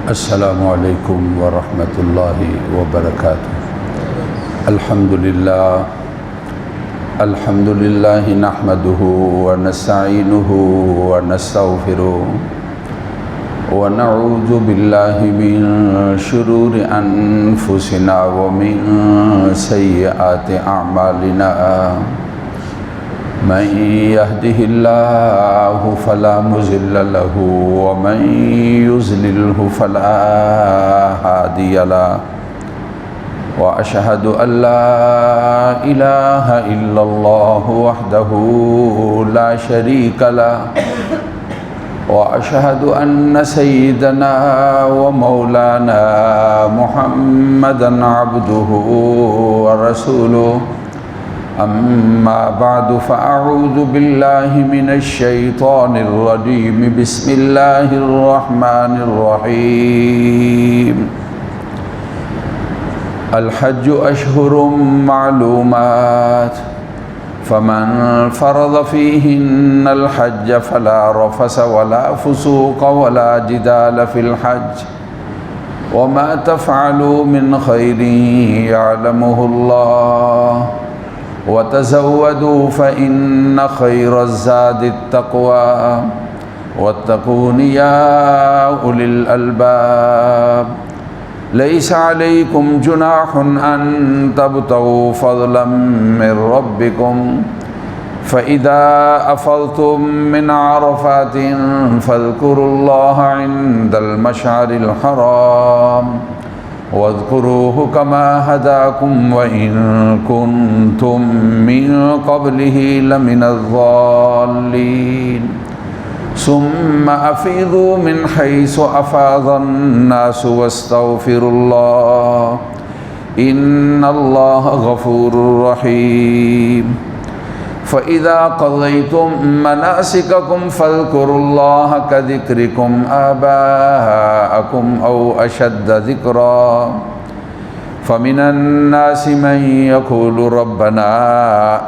السلام علیکم ورحمۃ اللہ وبرکاتہ۔ الحمد للہ نحمده ونستعینه ونستغفره ونعوذ باللہ من شرور انفسنا ومن سیئات اعمالنا، من يهده الله فلا مضل له ومن يضلل فلا هادي له، وأشهد أن لا إله إلا الله وحده لا شريك له، وأشهد أن سيدنا ومولانا محمدا عبده ورسوله، أما بعد فأعوذ بالله من الشيطان الرجيم، بسم الله الرحمن الرحيم۔ الحج أشهر معلومات، فمن فرض فيهن الحج فلا رفث ولا فسوق ولا جدال في الحج، وما تفعلوا من خير يعلمه الله، وتزودوا فإن خير الزاد التقوى، واتقون يا أولي الألباب۔ ليس عليكم جناح أن تبتغوا فضلا من ربكم، فإذا أفضتم من عرفات فاذكروا الله عند المشعر الحرام، واذكروه كما هداكم وإن كنتم من قبله لمن الضالين، ثم أفيضوا من حيث أفاض الناس واستغفروا الله إن الله غفور رحيم۔ فإذا قضيتم مناسككم فاذكروا الله كذكركم آباءكم أو أشد ذكرا، فمن الناس من يقول ربنا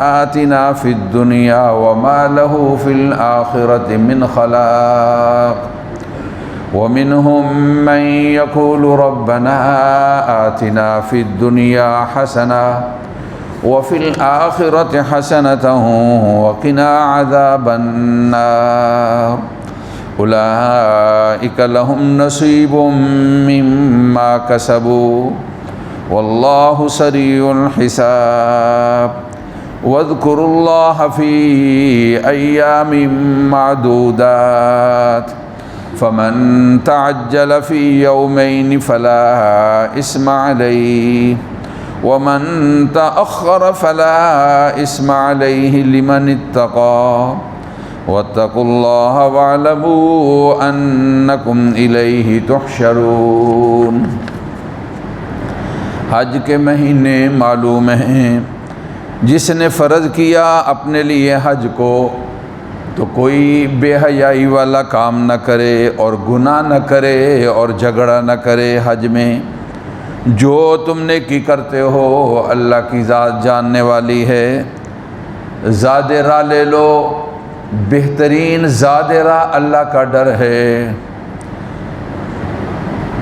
آتنا في الدنيا وما له في الآخرة من خلاق، ومنهم من يقول ربنا آتنا في الدنيا حسنة وفي الآخرة حسنة وقنا عذاب النار، أولئك لهم نصيب مما كسبوا والله سريع الحساب۔ واذكروا الله في أيام معدودات، فمن تعجل في يومين فلا إثم عليه، ومن تأخر فلا إثم عليه لمن اتقى، واتقوا الله واعلموا أنكم إليه تحشرون۔ حج کے مہینے معلوم ہیں، جس نے فرض کیا اپنے لیے حج کو تو کوئی بے حیائی والا کام نہ کرے اور گناہ نہ کرے اور جھگڑا نہ کرے۔ حج میں جو تم نے کی کرتے ہو اللہ کی ذات جاننے والی ہے۔ زاد راہ لے لو، بہترین زاد راہ اللہ کا ڈر ہے۔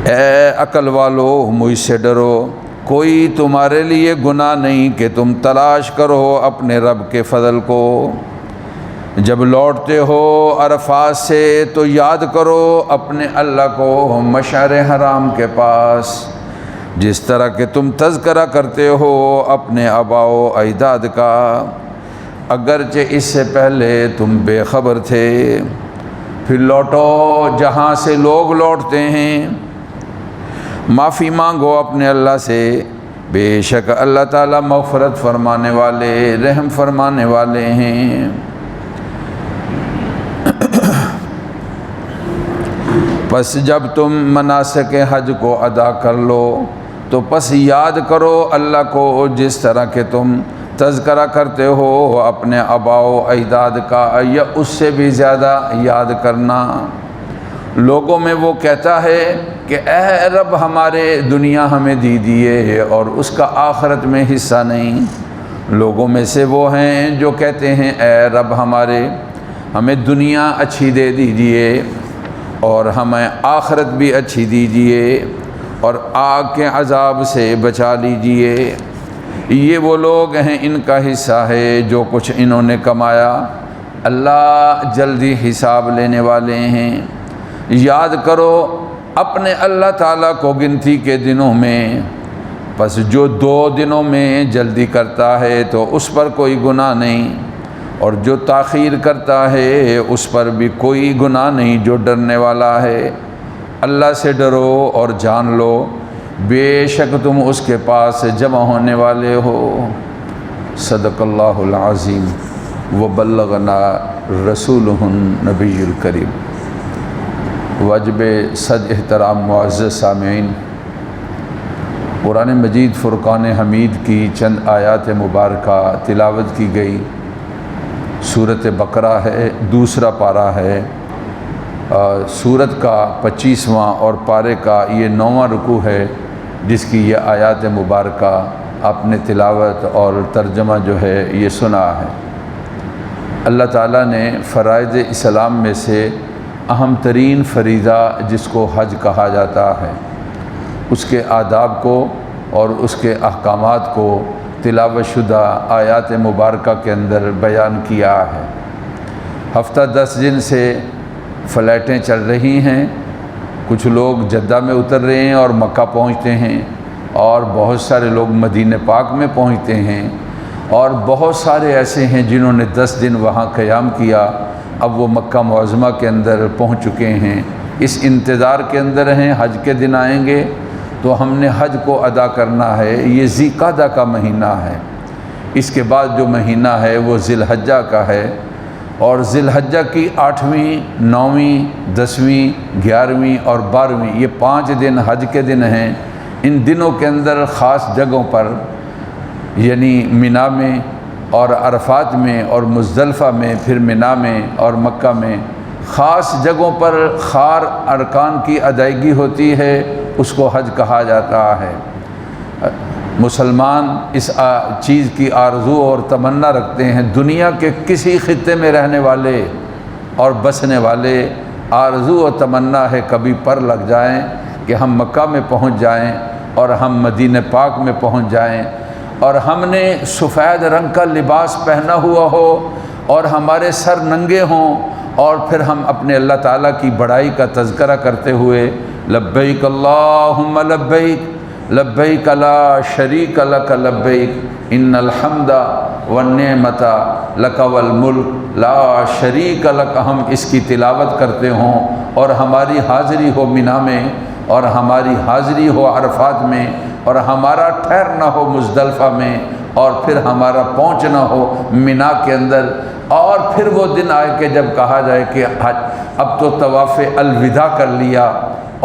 اے عقل والو مجھ سے ڈرو، کوئی تمہارے لیے گناہ نہیں کہ تم تلاش کرو اپنے رب کے فضل کو۔ جب لوٹتے ہو عرفات سے تو یاد کرو اپنے اللہ کو مشعر حرام کے پاس، جس طرح کہ تم تذکرہ کرتے ہو اپنے آباء و اجداد کا، اگرچہ اس سے پہلے تم بے خبر تھے۔ پھر لوٹو جہاں سے لوگ لوٹتے ہیں، معافی مانگو اپنے اللہ سے، بے شک اللہ تعالیٰ مغفرت فرمانے والے رحم فرمانے والے ہیں۔ پس جب تم مناسک حج کو ادا کر لو تو پس یاد کرو اللہ کو جس طرح کہ تم تذکرہ کرتے ہو اپنے آباء و اجداد کا، یا اس سے بھی زیادہ یاد کرنا۔ لوگوں میں وہ کہتا ہے کہ اے رب ہمارے دنیا ہمیں دی دیے اور اس کا آخرت میں حصہ نہیں۔ لوگوں میں سے وہ ہیں جو کہتے ہیں اے رب ہمارے ہمیں دنیا اچھی دے دیجیے اور ہمیں آخرت بھی اچھی دیجیے اور آگ کے عذاب سے بچا لیجیے۔ یہ وہ لوگ ہیں ان کا حصہ ہے جو کچھ انہوں نے کمایا، اللہ جلدی حساب لینے والے ہیں۔ یاد کرو اپنے اللہ تعالیٰ کو گنتی کے دنوں میں، بس جو 2 دنوں میں جلدی کرتا ہے تو اس پر کوئی گناہ نہیں، اور جو تاخیر کرتا ہے اس پر بھی کوئی گناہ نہیں جو ڈرنے والا ہے۔ اللہ سے ڈرو اور جان لو بے شک تم اس کے پاس جمع ہونے والے ہو۔ صدق اللہ العظیم وبلغنا رسولہ النبی الکریم۔ واجب صد احترام معزز سامعین، قرآن مجید فرقان حمید کی چند آیات مبارکہ تلاوت کی گئی۔ سورۃ بقرہ ہے، دوسرا پارہ ہے، سورت کا 25واں اور پارے کا یہ 9واں رکوع ہے، جس کی یہ آیات مبارکہ آپ نے تلاوت اور ترجمہ جو ہے یہ سنا ہے۔ اللہ تعالیٰ نے فرائض اسلام میں سے اہم ترین فریضہ جس کو حج کہا جاتا ہے، اس کے آداب کو اور اس کے احکامات کو تلاوت شدہ آیات مبارکہ کے اندر بیان کیا ہے۔ ہفتہ 10 دن سے فلائٹیں چل رہی ہیں، کچھ لوگ جدہ میں اتر رہے ہیں اور مکہ پہنچتے ہیں، اور بہت سارے لوگ مدینہ پاک میں پہنچتے ہیں، اور بہت سارے ایسے ہیں جنہوں نے 10 دن وہاں قیام کیا، اب وہ مکہ معظمہ کے اندر پہنچ چکے ہیں، اس انتظار کے اندر ہیں حج کے دن آئیں گے تو ہم نے حج کو ادا کرنا ہے۔ یہ ذی القعدہ کا مہینہ ہے، اس کے بعد جو مہینہ ہے وہ ذی الحجہ کا ہے، اور ذی الحجہ کی 8ویں، 9ویں، 10ویں، 11ویں اور 12ویں یہ 5 دن حج کے دن ہیں۔ ان دنوں کے اندر خاص جگہوں پر، یعنی منی میں اور عرفات میں اور مزدلفہ میں، پھر منی میں اور مکہ میں خاص جگہوں پر خار ارکان کی ادائیگی ہوتی ہے، اس کو حج کہا جاتا ہے۔ مسلمان اس چیز کی آرزو اور تمنا رکھتے ہیں، دنیا کے کسی خطے میں رہنے والے اور بسنے والے آرزو و تمنا ہے کبھی پر لگ جائیں کہ ہم مکہ میں پہنچ جائیں اور ہم مدینہ پاک میں پہنچ جائیں، اور ہم نے سفید رنگ کا لباس پہنا ہوا ہو اور ہمارے سر ننگے ہوں، اور پھر ہم اپنے اللہ تعالیٰ کی بڑائی کا تذکرہ کرتے ہوئے لبیک اللہم لبیک لبیک لا شریک لک لبیک ان الحمد والنعمت لک والملک لا شریک لک، ہم اس کی تلاوت کرتے ہوں اور ہماری حاضری ہو منی میں، اور ہماری حاضری ہو عرفات میں، اور ہمارا ٹھہرنا ہو مزدلفہ میں، اور پھر ہمارا پہنچنا ہو منی کے اندر، اور پھر وہ دن آئے کہ جب کہا جائے کہ اب تو طواف الوداع کر لیا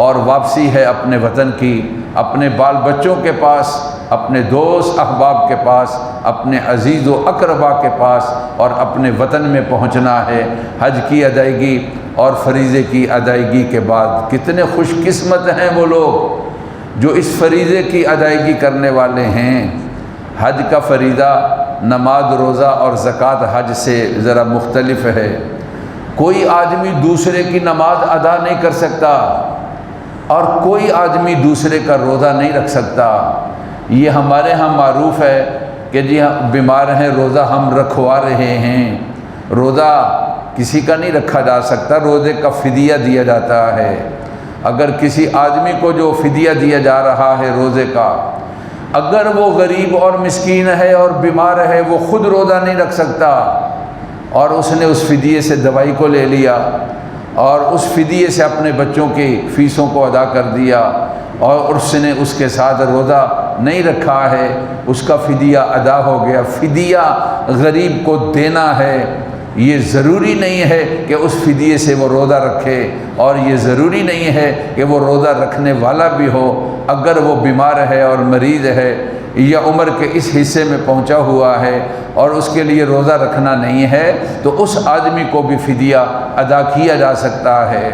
اور واپسی ہے اپنے وطن کی، اپنے بال بچوں کے پاس، اپنے دوست احباب کے پاس، اپنے عزیز و اقربا کے پاس، اور اپنے وطن میں پہنچنا ہے حج کی ادائیگی اور فریضے کی ادائیگی کے بعد۔ کتنے خوش قسمت ہیں وہ لوگ جو اس فریضے کی ادائیگی کرنے والے ہیں۔ حج کا فریضہ نماز، روزہ اور زکوٰۃ حج سے ذرا مختلف ہے۔ کوئی آدمی دوسرے کی نماز ادا نہیں کر سکتا، اور کوئی آدمی دوسرے کا روزہ نہیں رکھ سکتا۔ یہ ہمارے ہاں معروف ہے کہ جی بیمار ہیں روزہ ہم رکھوا رہے ہیں۔ روزہ کسی کا نہیں رکھا جا سکتا، روزے کا فدیہ دیا جاتا ہے۔ اگر کسی آدمی کو جو فدیہ دیا جا رہا ہے روزے کا، اگر وہ غریب اور مسکین ہے اور بیمار ہے، وہ خود روزہ نہیں رکھ سکتا، اور اس نے اس فدیے سے دوائی کو لے لیا اور اس فدیے سے اپنے بچوں کی فیسوں کو ادا کر دیا، اور اس نے اس کے ساتھ روزہ نہیں رکھا ہے، اس کا فدیہ ادا ہو گیا۔ فدیہ غریب کو دینا ہے، یہ ضروری نہیں ہے کہ اس فدیے سے وہ روزہ رکھے، اور یہ ضروری نہیں ہے کہ وہ روزہ رکھنے والا بھی ہو۔ اگر وہ بیمار ہے اور مریض ہے یا عمر کے اس حصے میں پہنچا ہوا ہے اور اس کے لیے روزہ رکھنا نہیں ہے، تو اس آدمی کو بھی فدیہ ادا کیا جا سکتا ہے۔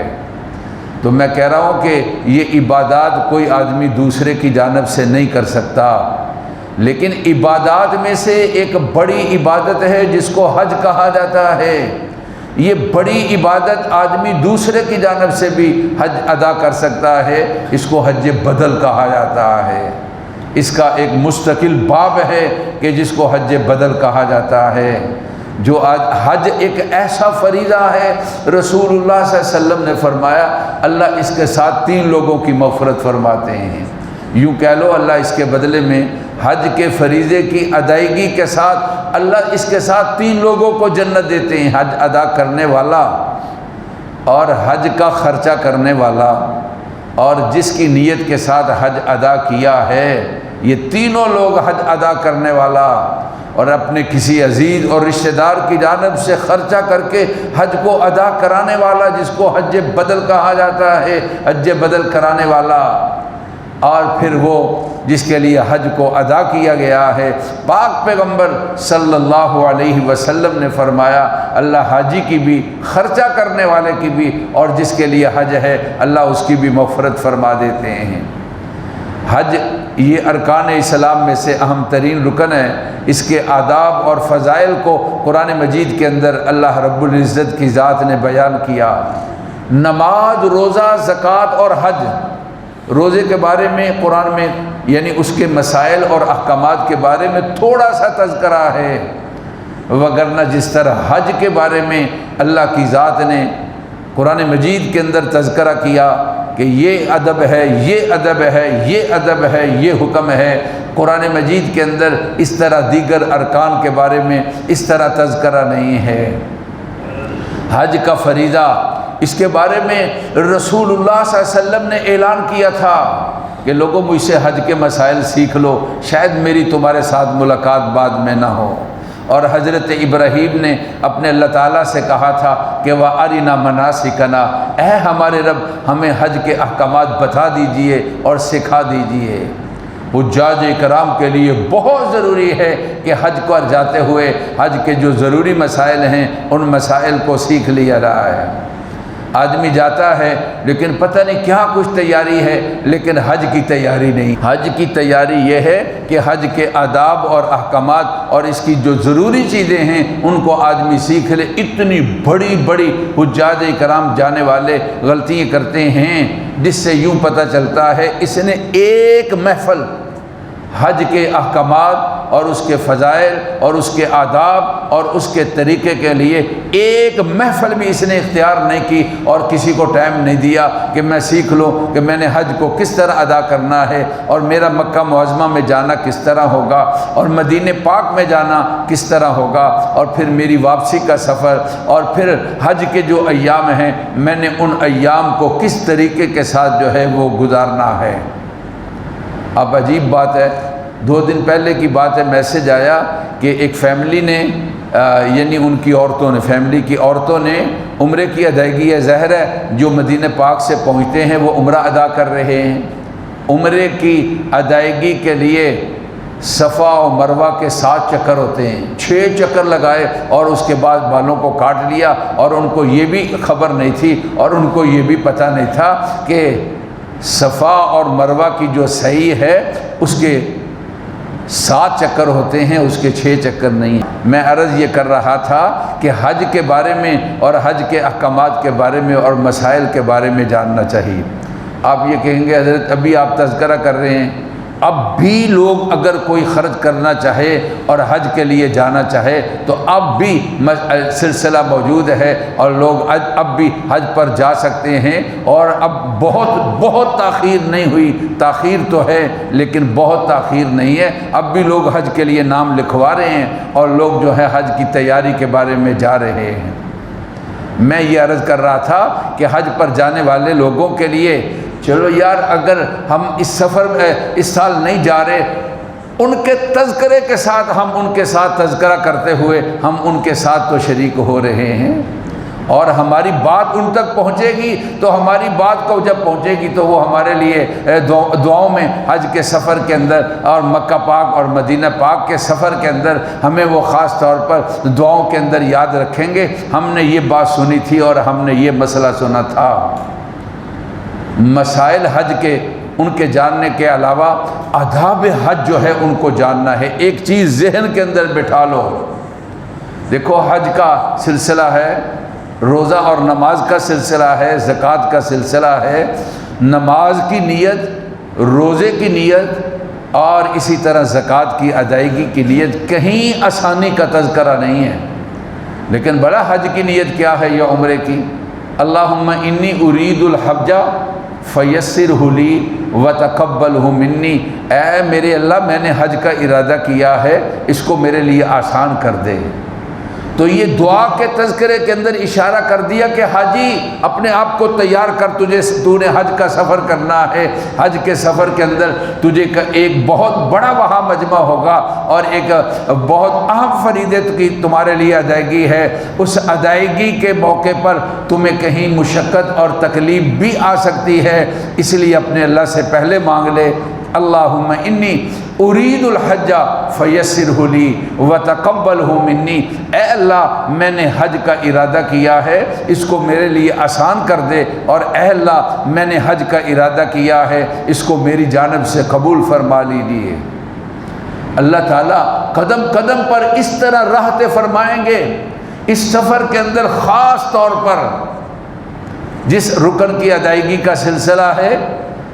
تو میں کہہ رہا ہوں کہ یہ عبادات کوئی آدمی دوسرے کی جانب سے نہیں کر سکتا، لیکن عبادات میں سے ایک بڑی عبادت ہے جس کو حج کہا جاتا ہے۔ یہ بڑی عبادت آدمی دوسرے کی جانب سے بھی حج ادا کر سکتا ہے، اس کو حج بدل کہا جاتا ہے۔ اس کا ایک مستقل باب ہے کہ جس کو حج بدل کہا جاتا ہے۔ جو حج ایک ایسا فریضہ ہے، رسول اللہ صلی اللہ علیہ وسلم نے فرمایا اللہ اس کے ساتھ 3 لوگوں کی مغفرت فرماتے ہیں۔ یوں کہہ لو اللہ اس کے بدلے میں حج کے فریضے کی ادائیگی کے ساتھ اللہ اس کے ساتھ 3 لوگوں کو جنت دیتے ہیں، حج ادا کرنے والا اور حج کا خرچہ کرنے والا اور جس کی نیت کے ساتھ حج ادا کیا ہے۔ یہ تینوں لوگ حج ادا کرنے والا اور اپنے کسی عزیز اور رشتہ دار کی جانب سے خرچہ کر کے حج کو ادا کرانے والا، جس کو حج بدل کہا جاتا ہے، حج بدل کرانے والا، اور پھر وہ جس کے لیے حج کو ادا کیا گیا ہے۔ پاک پیغمبر صلی اللہ علیہ وسلم نے فرمایا اللہ حاجی کی بھی، خرچہ کرنے والے کی بھی، اور جس کے لیے حج ہے اللہ اس کی بھی مغفرت فرما دیتے ہیں۔ حج یہ ارکان اسلام میں سے اہم ترین رکن ہے۔ اس کے آداب اور فضائل کو قرآن مجید کے اندر اللہ رب العزت کی ذات نے بیان کیا۔ نماز، روزہ، زکوٰۃ اور حج، روزے کے بارے میں قرآن میں یعنی اس کے مسائل اور احکامات کے بارے میں تھوڑا سا تذکرہ ہے، وگرنہ جس طرح حج کے بارے میں اللہ کی ذات نے قرآن مجید کے اندر تذکرہ کیا کہ یہ ادب ہے، یہ ادب ہے، یہ ادب ہے، یہ حکم ہے، قرآن مجید کے اندر اس طرح دیگر ارکان کے بارے میں اس طرح تذکرہ نہیں ہے۔ حج کا فریضہ، اس کے بارے میں رسول اللہ صلی اللہ علیہ وسلم نے اعلان کیا تھا کہ لوگوں مجھ سے حج کے مسائل سیکھ لو، شاید میری تمہارے ساتھ ملاقات بعد میں نہ ہو۔ اور حضرت ابراہیم نے اپنے اللہ تعالیٰ سے کہا تھا کہ وَأَرِنَا مَنَاسِكَنَا، اے ہمارے رب ہمیں حج کے احکامات بتا دیجئے اور سکھا دیجئے۔ حجاج کرام کے لیے بہت ضروری ہے کہ حج پر جاتے ہوئے حج کے جو ضروری مسائل ہیں ان مسائل کو سیکھ لیا رہا ہے۔ آدمی جاتا ہے لیکن پتہ نہیں کیا کچھ تیاری ہے، لیکن حج کی تیاری نہیں۔ حج کی تیاری یہ ہے کہ حج کے آداب اور احکامات اور اس کی جو ضروری چیزیں ہیں ان کو آدمی سیکھ لے۔ اتنی بڑی بڑی حجاج کرام جانے والے غلطیاں کرتے ہیں جس سے یوں پتہ چلتا ہے اس نے ایک محفل حج کے احکامات اور اس کے فضائل اور اس کے آداب اور اس کے طریقے کے لیے ایک محفل بھی اس نے اختیار نہیں کی اور کسی کو ٹائم نہیں دیا کہ میں سیکھ لوں کہ میں نے حج کو کس طرح ادا کرنا ہے اور میرا مکہ معظمہ میں جانا کس طرح ہوگا اور مدینہ پاک میں جانا کس طرح ہوگا اور پھر میری واپسی کا سفر اور پھر حج کے جو ایام ہیں میں نے ان ایام کو کس طریقے کے ساتھ جو ہے وہ گزارنا ہے۔ اب عجیب بات ہے، 2 دن پہلے کی بات ہے، میسج آیا کہ ایک فیملی نے یعنی ان کی عورتوں نے، فیملی کی عورتوں نے عمرے کی ادائیگی ہے، ظاہر ہے جو مدینہ پاک سے پہنچتے ہیں وہ عمرہ ادا کر رہے ہیں۔ عمرے کی ادائیگی کے لیے صفا و مروہ کے 7 چکر ہوتے ہیں، 6 چکر لگائے اور اس کے بعد بالوں کو کاٹ لیا، اور ان کو یہ بھی خبر نہیں تھی اور ان کو یہ بھی پتہ نہیں تھا کہ صفا اور مروہ کی جو صحیح ہے اس کے 7 چکر ہوتے ہیں، اس کے 6 چکر نہیں۔ میں عرض یہ کر رہا تھا کہ حج کے بارے میں اور حج کے احکامات کے بارے میں اور مسائل کے بارے میں جاننا چاہیے۔ آپ یہ کہیں گے حضرت ابھی آپ تذکرہ کر رہے ہیں، اب بھی لوگ اگر کوئی خرچ کرنا چاہے اور حج کے لیے جانا چاہے تو اب بھی سلسلہ موجود ہے اور لوگ اب بھی حج پر جا سکتے ہیں، اور اب بہت تاخیر نہیں ہوئی، تاخیر تو ہے لیکن بہت تاخیر نہیں ہے، اب بھی لوگ حج کے لیے نام لکھوا رہے ہیں اور لوگ جو ہے حج کی تیاری کے بارے میں جا رہے ہیں۔ میں یہ عرض کر رہا تھا کہ حج پر جانے والے لوگوں کے لیے چلو یار اگر ہم اس سفر میں اس سال نہیں جا رہے، ان کے تذکرے کے ساتھ ہم ان کے ساتھ تذکرہ کرتے ہوئے ہم ان کے ساتھ تو شریک ہو رہے ہیں، اور ہماری بات ان تک پہنچے گی تو ہماری بات کو جب پہنچے گی تو وہ ہمارے لیے دعاؤں میں حج کے سفر کے اندر اور مکہ پاک اور مدینہ پاک کے سفر کے اندر ہمیں وہ خاص طور پر دعاؤں کے اندر یاد رکھیں گے ہم نے یہ بات سنی تھی اور ہم نے یہ مسئلہ سنا تھا۔ مسائل حج کے ان کے جاننے کے علاوہ آداب حج جو ہے ان کو جاننا ہے۔ ایک چیز ذہن کے اندر بٹھا لو، دیکھو حج کا سلسلہ ہے، روزہ اور نماز کا سلسلہ ہے، زکوٰۃ کا سلسلہ ہے، نماز کی نیت، روزے کی نیت اور اسی طرح زکوٰۃ کی ادائیگی کی نیت کہیں آسانی کا تذکرہ نہیں ہے۔ لیکن بڑا حج کی نیت کیا ہے یا عمرے کی؟ اللہم انی ارید الحج فیسرہ لی وتقبلہ منی، اے میرے اللہ میں نے حج کا ارادہ کیا ہے، اس کو میرے لیے آسان کر دے۔ تو یہ دعا کے تذکرے کے اندر اشارہ کر دیا کہ حاجی اپنے آپ کو تیار کر، تو نے حج کا سفر کرنا ہے، حج کے سفر کے اندر تجھے ایک بہت بڑا وہاں مجمع ہوگا اور ایک بہت اہم فریضے کی تمہارے لیے ادائیگی ہے۔ اس ادائیگی کے موقع پر تمہیں کہیں مشقت اور تکلیف بھی آ سکتی ہے، اس لیے اپنے اللہ سے پہلے مانگ لے اللہم انی ارید الحج فیسرہ لی وتقبلہ منی، اے اللہ میں نے حج کا ارادہ کیا ہے، اس کو میرے لیے آسان کر دے، اور اے اللہ میں نے حج کا ارادہ کیا ہے، اس کو میری جانب سے قبول فرما لیجیے۔ اللہ تعالیٰ قدم قدم پر اس طرح راحت فرمائیں گے۔ اس سفر کے اندر خاص طور پر جس رکن کی ادائیگی کا سلسلہ ہے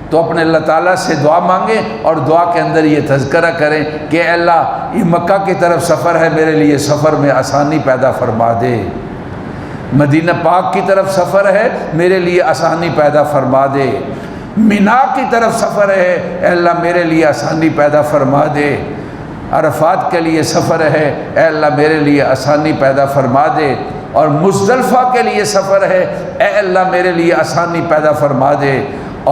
تو اپنے اللہ تعالیٰ سے دعا مانگیں اور دعا کے اندر یہ تذکرہ کریں کہ اے اللہ یہ مکہ کی طرف سفر ہے، میرے لیے سفر میں آسانی پیدا فرما دے۔ مدینہ پاک کی طرف سفر ہے، میرے لیے آسانی پیدا فرما دے۔ مینا کی طرف سفر ہے، اے اللہ میرے لیے آسانی پیدا فرما دے۔ عرفات کے لیے سفر ہے، اے اللہ میرے لیے آسانی پیدا فرما دے۔ اور مزدلفہ کے لیے سفر ہے، اے اللہ میرے لیے آسانی پیدا فرما دے۔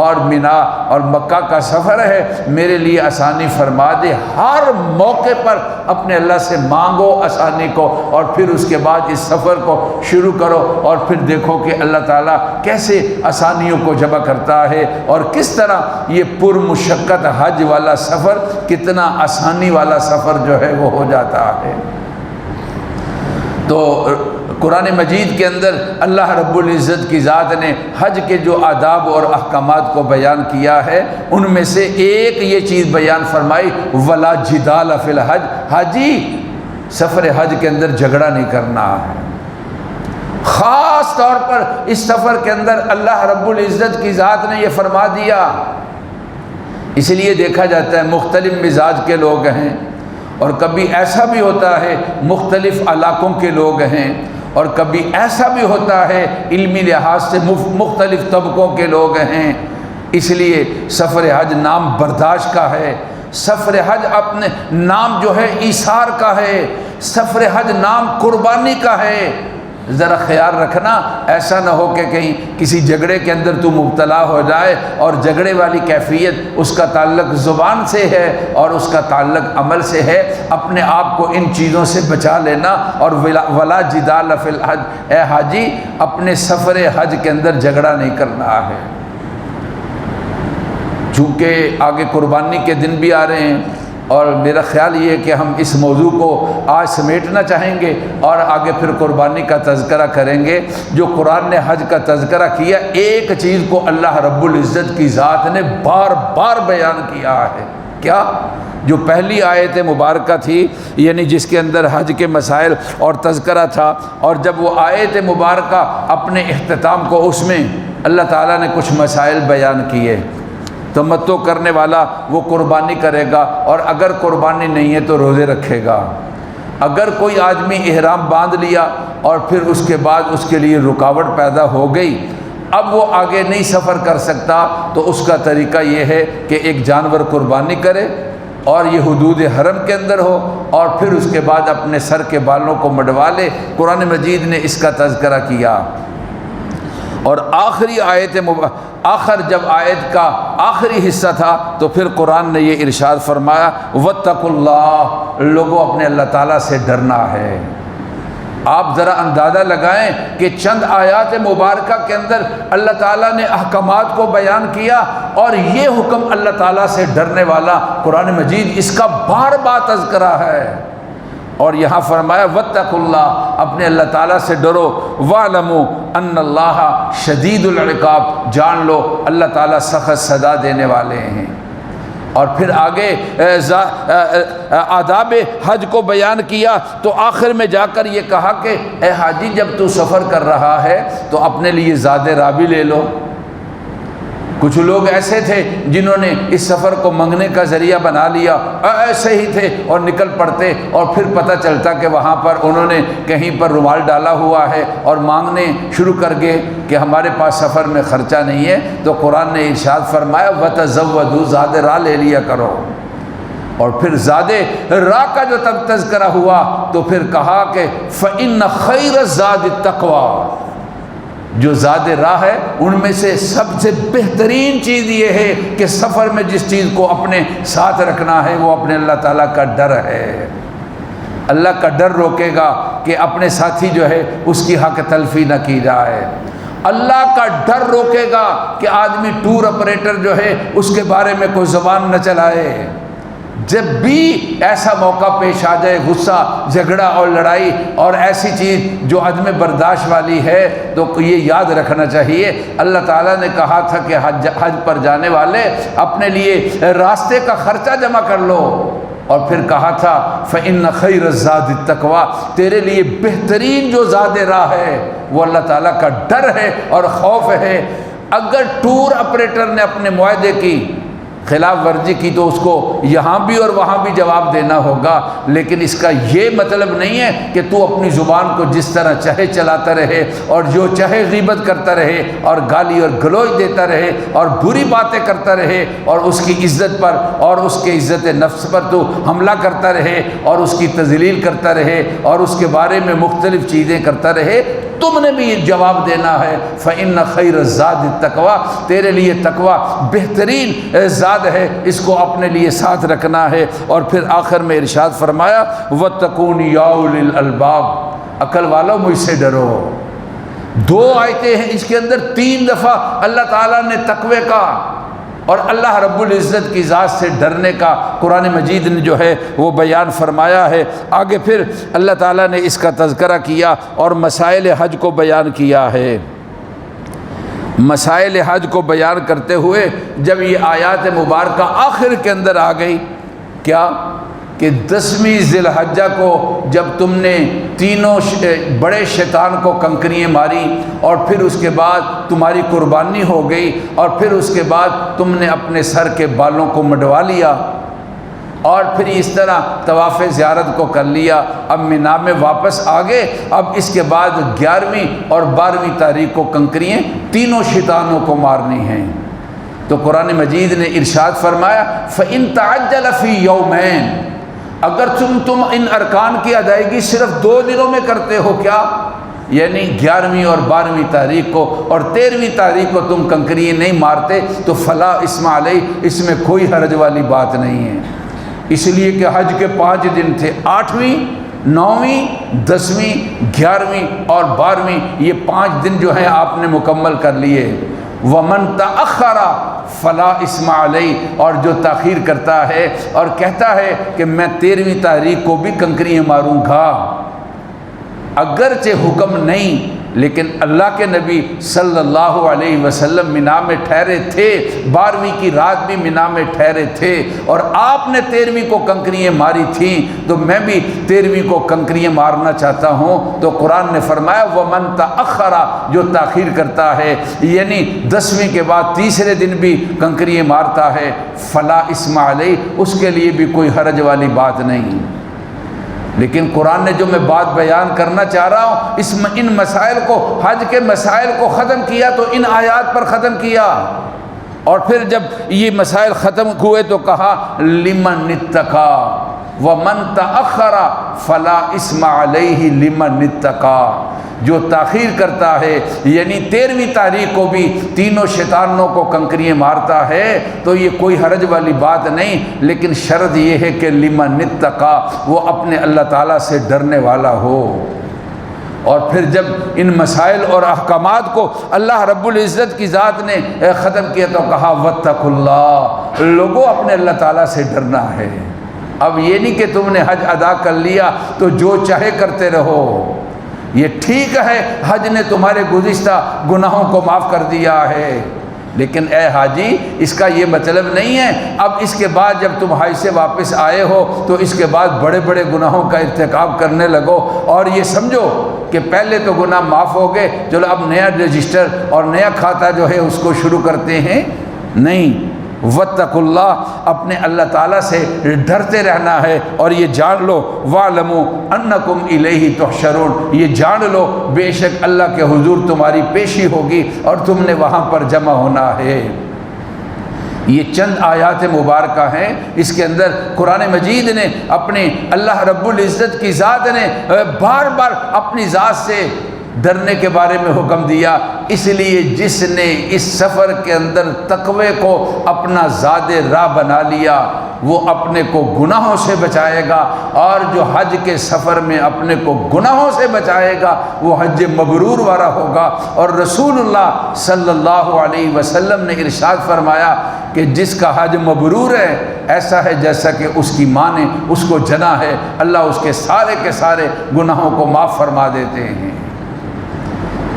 اور مینا اور مکہ کا سفر ہے، میرے لیے آسانی فرما دے۔ ہر موقع پر اپنے اللہ سے مانگو آسانی کو، اور پھر اس کے بعد اس سفر کو شروع کرو، اور پھر دیکھو کہ اللہ تعالیٰ کیسے آسانیوں کو جمع کرتا ہے اور کس طرح یہ پرمشقت حج والا سفر کتنا آسانی والا سفر جو ہے وہ ہو جاتا ہے۔ تو قرآن مجید کے اندر اللہ رب العزت کی ذات نے حج کے جو آداب اور احکامات کو بیان کیا ہے، ان میں سے ایک یہ چیز بیان فرمائی ولا جدال فی الحج، حاجی سفر حج کے اندر جھگڑا نہیں کرنا ہے۔ خاص طور پر اس سفر کے اندر اللہ رب العزت کی ذات نے یہ فرما دیا۔ اس لیے دیکھا جاتا ہے مختلف مزاج کے لوگ ہیں، اور کبھی ایسا بھی ہوتا ہے مختلف علاقوں کے لوگ ہیں، اور کبھی ایسا بھی ہوتا ہے علمی لحاظ سے مختلف طبقوں کے لوگ ہیں۔ اس لیے سفر حج نام برداشت کا ہے، سفر حج اپنے نام جو ہے ایثار کا ہے، سفر حج نام قربانی کا ہے۔ ذرا خیال رکھنا ایسا نہ ہو کہ کہیں کسی جھگڑے کے اندر تو مبتلا ہو جائے، اور جھگڑے والی کیفیت اس کا تعلق زبان سے ہے اور اس کا تعلق عمل سے ہے۔ اپنے آپ کو ان چیزوں سے بچا لینا، اور ولا جدال فی الحج، اے حاجی اپنے سفر حج کے اندر جھگڑا نہیں کرنا ہے۔ چونکہ آگے قربانی کے دن بھی آ رہے ہیں، اور میرا خیال یہ ہے کہ ہم اس موضوع کو آج سمیٹنا چاہیں گے اور آگے پھر قربانی کا تذکرہ کریں گے۔ جو قرآن نے حج کا تذکرہ کیا، ایک چیز کو اللہ رب العزت کی ذات نے بار بار بیان کیا ہے۔ کیا؟ جو پہلی آیت مبارکہ تھی، یعنی جس کے اندر حج کے مسائل اور تذکرہ تھا، اور جب وہ آیت مبارکہ اپنے اختتام کو اس میں اللہ تعالیٰ نے کچھ مسائل بیان کیے۔ تمتع کرنے والا وہ قربانی کرے گا، اور اگر قربانی نہیں ہے تو روزے رکھے گا۔ اگر کوئی آدمی احرام باندھ لیا اور پھر اس کے بعد اس کے لیے رکاوٹ پیدا ہو گئی، اب وہ آگے نہیں سفر کر سکتا، تو اس کا طریقہ یہ ہے کہ ایک جانور قربانی کرے، اور یہ حدود حرم کے اندر ہو، اور پھر اس کے بعد اپنے سر کے بالوں کو مڈوا لے۔ قرآن مجید نے اس کا تذکرہ کیا۔ اور آخری آخر جب آیت کا آخری حصہ تھا تو پھر قرآن نے یہ ارشاد فرمایا واتقوا اللہ، لوگوں اپنے اللہ تعالیٰ سے ڈرنا ہے۔ آپ ذرا اندازہ لگائیں کہ چند آیات مبارکہ کے اندر اللہ تعالیٰ نے احکامات کو بیان کیا، اور یہ حکم اللہ تعالیٰ سے ڈرنے والا قرآن مجید اس کا بار بار تذکرہ ہے۔ اور یہاں فرمایا واتقوا اللہ، اپنے اللہ تعالیٰ سے ڈرو، وَاعْلَمُوا أَنَّ اللَّهَ شَدِيدُ الْعِقَابِ، جان لو اللہ تعالیٰ سخت سزا دینے والے ہیں۔ اور پھر آگے آداب حج کو بیان کیا تو آخر میں جا کر یہ کہا کہ اے حاجی جب تو سفر کر رہا ہے تو اپنے لیے زاد راہ بھی لے لو۔ کچھ لوگ ایسے تھے جنہوں نے اس سفر کو منگنے کا ذریعہ بنا لیا، ایسے ہی تھے اور نکل پڑتے، اور پھر پتہ چلتا کہ وہاں پر انہوں نے کہیں پر رومال ڈالا ہوا ہے اور مانگنے شروع کر گئے کہ ہمارے پاس سفر میں خرچہ نہیں ہے۔ تو قرآن نے ارشاد فرمایا وَتَزَوَّدُوا، زاد راہ لے لیا کرو۔ اور پھر زاد راہ کا جو تذکرہ ہوا تو پھر کہا کہ فَإِنَّ خَيْرَ الزَّادِ التَّقْوَىٰ، جو زاد راہ ہے ان میں سے سب سے بہترین چیز یہ ہے کہ سفر میں جس چیز کو اپنے ساتھ رکھنا ہے وہ اپنے اللہ تعالیٰ کا ڈر ہے۔ اللہ کا ڈر روکے گا کہ اپنے ساتھی جو ہے اس کی حق تلفی نہ کی جائے۔ اللہ کا ڈر روکے گا کہ آدمی ٹور آپریٹر جو ہے اس کے بارے میں کوئی زبان نہ چلائے۔ جب بھی ایسا موقع پیش آ جائے، غصہ، جھگڑا اور لڑائی اور ایسی چیز جو عدم برداشت والی ہے، تو یہ یاد رکھنا چاہیے اللہ تعالیٰ نے کہا تھا کہ حج پر جانے والے اپنے لیے راستے کا خرچہ جمع کر لو، اور پھر کہا تھا فَإِنَّ خَيْرَ الزَّادِ التَّقْوَىٰ، تیرے لیے بہترین جو زاد راہ ہے وہ اللہ تعالیٰ کا ڈر ہے اور خوف ہے۔ اگر ٹور آپریٹر نے اپنے معاہدے کی خلاف ورزی کی تو اس کو یہاں بھی اور وہاں بھی جواب دینا ہوگا، لیکن اس کا یہ مطلب نہیں ہے کہ تو اپنی زبان کو جس طرح چاہے چلاتا رہے اور جو چاہے غیبت کرتا رہے اور گالی اور گلوچ دیتا رہے اور بری باتیں کرتا رہے اور اس کی عزت پر اور اس کے عزت نفس پر تو حملہ کرتا رہے اور اس کی تذلیل کرتا رہے اور اس کے بارے میں مختلف چیزیں کرتا رہے۔ تم نے بھی یہ جواب دینا ہے فَإِنَّ خَيْرَ الزَّادِ التَّقْوَىٰ، تیرے لیے تقویٰ بہترین زاد ہے، اس کو اپنے لیے ساتھ رکھنا ہے۔ اور پھر آخر میں ارشاد فرمایا وَاتَّقُونِ يَا أُولِي الْأَلْبَابِ، عقل والو مجھ سے ڈرو۔ دو آیتیں ہیں، اس کے اندر 3 دفعہ اللہ تعالیٰ نے تقوی کا اور اللہ رب العزت کی ذات سے ڈرنے کا قرآن مجید نے جو ہے وہ بیان فرمایا ہے۔ آگے پھر اللہ تعالیٰ نے اس کا تذکرہ کیا اور مسائل حج کو بیان کیا ہے۔ مسائل حج کو بیان کرتے ہوئے جب یہ آیات مبارکہ آخر کے اندر آ گئی، کیا کہ 10ویں ذی الحجہ کو جب تم نے تینوں بڑے شیطان کو کنکریاں ماری اور پھر اس کے بعد تمہاری قربانی ہو گئی اور پھر اس کے بعد تم نے اپنے سر کے بالوں کو منڈوا لیا اور پھر اس طرح طواف زیارت کو کر لیا، اب مینا میں واپس آ گئے۔ اب اس کے بعد 11ویں اور 12ویں تاریخ کو کنکریاں تینوں شیطانوں کو مارنی ہیں۔ تو قرآن مجید نے ارشاد فرمایا فَإِن تَعَجَّلَ فِي يَوْمَيْنِ، اگر تم ان ارکان کی ادائیگی صرف 2 دنوں میں کرتے ہو، کیا یعنی 11ویں اور 12ویں تاریخ کو اور 13ویں تاریخ کو تم کنکریاں نہیں مارتے تو فلا اسم علیہ، اس میں کوئی حرج والی بات نہیں ہے۔ اس لیے کہ حج کے 5 دن تھے، 8ویں 9ویں 10ویں 11ویں اور 12ویں، یہ 5 دن جو ہیں آپ نے مکمل کر لیے۔ وَمَن تَأَخَّرَ فَلَا إِثْمَ عَلَيْهِ، اور جو تاخیر کرتا ہے اور کہتا ہے کہ میں 13ویں تاریخ کو بھی کنکریاں ماروں گا، اگرچہ حکم نہیں لیکن اللہ کے نبی صلی اللہ علیہ وسلم مینا میں ٹھہرے تھے، 12ویں کی رات بھی مینا میں ٹھہرے تھے اور آپ نے 13ویں کو کنکریاں ماری تھیں، تو میں بھی 13ویں کو کنکریاں مارنا چاہتا ہوں۔ تو قرآن نے فرمایا وَمَن تَأَخَّرَ، جو تاخیر کرتا ہے یعنی 10ویں کے بعد تیسرے دن بھی کنکریاں مارتا ہے، فلا اسم علیہ، اس کے لیے بھی کوئی حرج والی بات نہیں۔ لیکن قرآن نے جو میں بات بیان کرنا چاہ رہا ہوں، ان مسائل کو، حج کے مسائل کو ختم کیا تو ان آیات پر ختم کیا، اور پھر جب یہ مسائل ختم ہوئے تو کہا لمن اتقا ومن تأخر فلا اسم علیہ لمن اتقا، جو تاخیر کرتا ہے یعنی 13ویں تاریخ کو بھی تینوں شیطانوں کو کنکریاں مارتا ہے تو یہ کوئی حرج والی بات نہیں، لیکن شرط یہ ہے کہ لمن اتقا، وہ اپنے اللہ تعالیٰ سے ڈرنے والا ہو۔ اور پھر جب ان مسائل اور احکامات کو اللہ رب العزت کی ذات نے ختم کیا تو کہا واتقوا اللہ، لوگوں اپنے اللہ تعالیٰ سے ڈرنا ہے۔ اب یہ نہیں کہ تم نے حج ادا کر لیا تو جو چاہے کرتے رہو، یہ ٹھیک ہے حج نے تمہارے گزشتہ گناہوں کو معاف کر دیا ہے، لیکن اے حاجی اس کا یہ مطلب نہیں ہے اب اس کے بعد جب تم حج سے واپس آئے ہو تو اس کے بعد بڑے بڑے گناہوں کا ارتکاب کرنے لگو اور یہ سمجھو کہ پہلے تو گناہ معاف ہو گئے، چلو اب نیا رجسٹر اور نیا کھاتہ جو ہے اس کو شروع کرتے ہیں۔ نہیں، واتقوا اللہ، اپنے اللہ تعالیٰ سے ڈرتے رہنا ہے اور یہ جان لو وَاعْلَمُوا أَنَّكُمْ إِلَيْهِ تُحْشَرُونَ، یہ جان لو بے شک اللہ کے حضور تمہاری پیشی ہوگی اور تم نے وہاں پر جمع ہونا ہے۔ یہ چند آیات مبارکہ ہیں، اس کے اندر قرآن مجید نے اپنے اللہ رب العزت کی ذات نے بار بار اپنی ذات سے ڈرنے کے بارے میں حکم دیا، اس لیے جس نے اس سفر کے اندر تقوی کو اپنا زاد راہ بنا لیا وہ اپنے کو گناہوں سے بچائے گا، اور جو حج کے سفر میں اپنے کو گناہوں سے بچائے گا وہ حج مبرور والا ہوگا۔ اور رسول اللہ صلی اللہ علیہ وسلم نے ارشاد فرمایا کہ جس کا حج مبرور ہے ایسا ہے جیسا کہ اس کی ماں نے اس کو جنا ہے، اللہ اس کے سارے گناہوں کو معاف فرما دیتے ہیں۔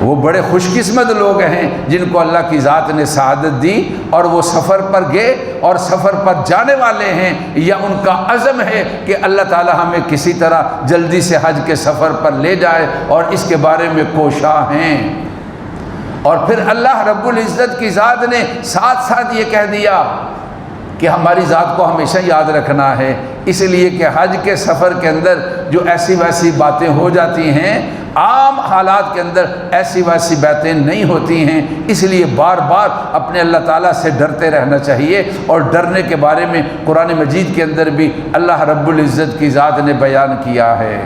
وہ بڑے خوش قسمت لوگ ہیں جن کو اللہ کی ذات نے سعادت دی اور وہ سفر پر گئے اور سفر پر جانے والے ہیں، یا ان کا عزم ہے کہ اللہ تعالی ہمیں کسی طرح جلدی سے حج کے سفر پر لے جائے اور اس کے بارے میں کوشاں ہیں۔ اور پھر اللہ رب العزت کی ذات نے ساتھ ساتھ یہ کہہ دیا کہ ہماری ذات کو ہمیشہ یاد رکھنا ہے، اس لیے کہ حج کے سفر کے اندر جو ایسی ویسی باتیں ہو جاتی ہیں، عام حالات کے اندر ایسی ویسی باتیں نہیں ہوتی ہیں، اس لیے بار بار اپنے اللہ تعالیٰ سے ڈرتے رہنا چاہیے۔ اور ڈرنے کے بارے میں قرآن مجید کے اندر بھی اللہ رب العزت کی ذات نے بیان کیا ہے۔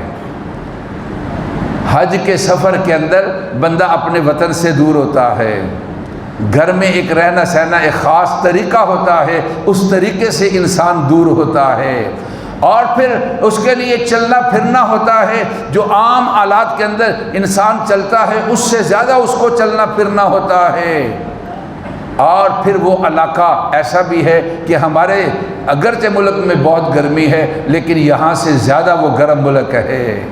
حج کے سفر کے اندر بندہ اپنے وطن سے دور ہوتا ہے، گھر میں ایک رہنا سہنا ایک خاص طریقہ ہوتا ہے، اس طریقے سے انسان دور ہوتا ہے، اور پھر اس کے لیے چلنا پھرنا ہوتا ہے، جو عام آلات کے اندر انسان چلتا ہے اس سے زیادہ اس کو چلنا پھرنا ہوتا ہے۔ اور پھر وہ علاقہ ایسا بھی ہے کہ ہمارے اگرچہ ملک میں بہت گرمی ہے لیکن یہاں سے زیادہ وہ گرم ملک ہے،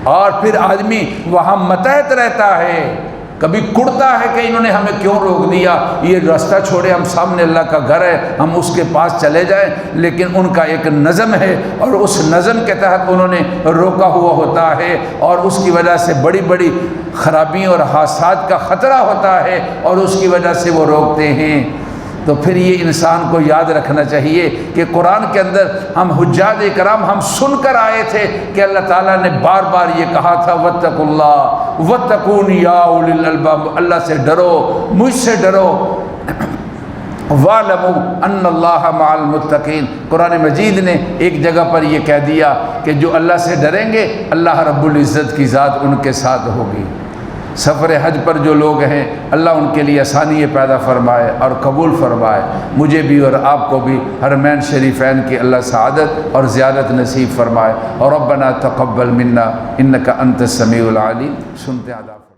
اور پھر آدمی وہاں متحد رہتا ہے، کبھی کڑتا ہے کہ انہوں نے ہمیں کیوں روک دیا، یہ راستہ چھوڑے، ہم سامنے اللہ کا گھر ہے ہم اس کے پاس چلے جائیں، لیکن ان کا ایک نظم ہے اور اس نظم کے تحت انہوں نے روکا ہوا ہوتا ہے، اور اس کی وجہ سے بڑی بڑی خرابیوں اور حادثات کا خطرہ ہوتا ہے اور اس کی وجہ سے وہ روکتے ہیں۔ تو پھر یہ انسان کو یاد رکھنا چاہیے کہ قرآن کے اندر ہم حجاج کرام ہم سن کر آئے تھے کہ اللہ تعالیٰ نے بار بار یہ کہا تھا واتقوا اللہ واتقون یا اولی الالباب، اللہ سے ڈرو، مجھ سے ڈرو، وَاعْلَمُوا أَنَّ اللَّهَ مَعَ الْمُتَّقِينَ۔ قرآن مجید نے ایک جگہ پر یہ کہہ دیا کہ جو اللہ سے ڈریں گے اللہ رب العزت کی ذات ان کے ساتھ ہوگی۔ سفر حج پر جو لوگ ہیں اللہ ان کے لیے آسانی پیدا فرمائے اور قبول فرمائے، مجھے بھی اور آپ کو بھی حرمین شریفین کی اللہ سعادت اور زیارت نصیب فرمائے۔ اور ربنا تقبل منا انک انت السمیع العلیم۔ سنتے آداب۔